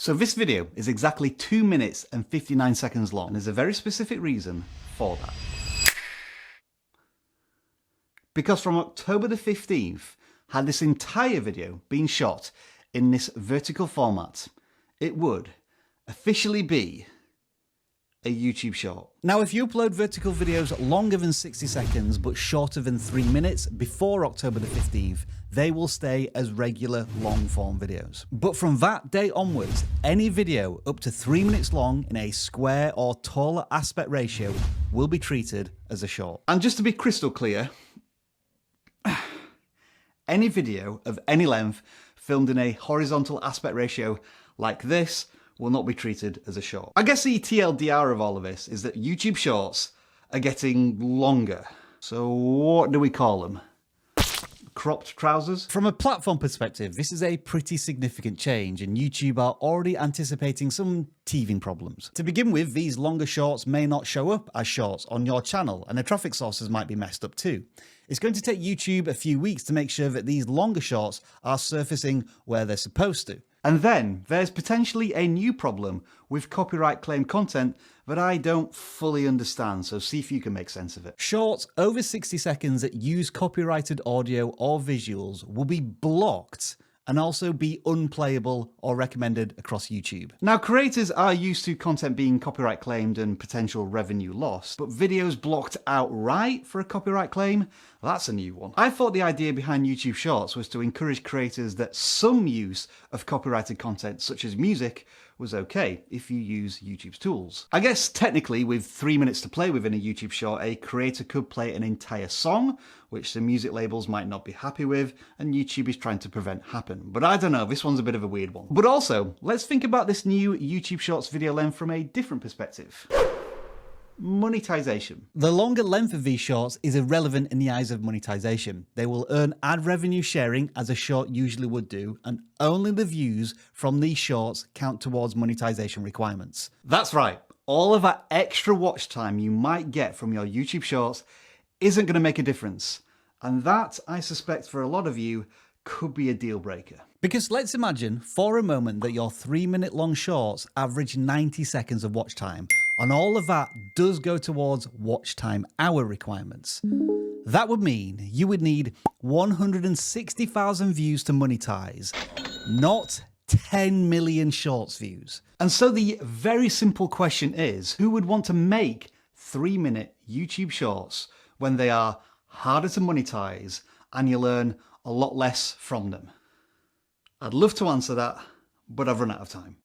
So this video is exactly 2 minutes and 59 seconds long, and there's a very specific reason for that. Because from October the 15th, had this entire video been shot in this vertical format, it would officially be a YouTube short. Now, if you upload vertical videos longer than 60 seconds but shorter than 3 minutes before October the 15th, they will stay as regular long-form videos. But from that day onwards, any video up to 3 minutes long in a square or taller aspect ratio will be treated as a short. And just to be crystal clear, any video of any length filmed in a horizontal aspect ratio like this will not be treated as a short. I guess the TLDR of all of this is that YouTube Shorts are getting longer. So what do we call them? Cropped trousers? From a platform perspective, this is a pretty significant change, and YouTube are already anticipating some teething problems. To begin with, these longer shorts may not show up as shorts on your channel, and the traffic sources might be messed up too. It's going to take YouTube a few weeks to make sure that these longer shorts are surfacing where they're supposed to. And then there's potentially a new problem with copyright claim content that I don't fully understand, so see if you can make sense of it. Shorts over 60 seconds that use copyrighted audio or visuals will be blocked and also be unplayable or recommended across YouTube. Now, creators are used to content being copyright claimed and potential revenue lost, but videos blocked outright for a copyright claim, that's a new one. I thought the idea behind YouTube Shorts was to encourage creators that some use of copyrighted content, such as music, was okay if you use YouTube's tools. I guess technically, with 3 minutes to play within a YouTube short, a creator could play an entire song, which the music labels might not be happy with, and YouTube is trying to prevent happen. But I don't know, this one's a bit of a weird one. But also, let's think about this new YouTube Shorts video length from a different perspective. Monetization. The longer length of these shorts is irrelevant in the eyes of monetization. They will earn ad revenue sharing as a short usually would do, and only the views from these shorts count towards monetization requirements. That's right. All of that extra watch time you might get from your YouTube shorts isn't going to make a difference. And that, I suspect for a lot of you, could be a deal breaker. Because let's imagine for a moment that your 3 minute long shorts average 90 seconds of watch time, and all of that does go towards watch time hour requirements. That would mean you would need 160,000 views to monetize, not 10 million shorts views. And so the very simple question is, who would want to make 3 minute YouTube shorts when they are harder to monetize and you learn a lot less from them? I'd love to answer that, but I've run out of time.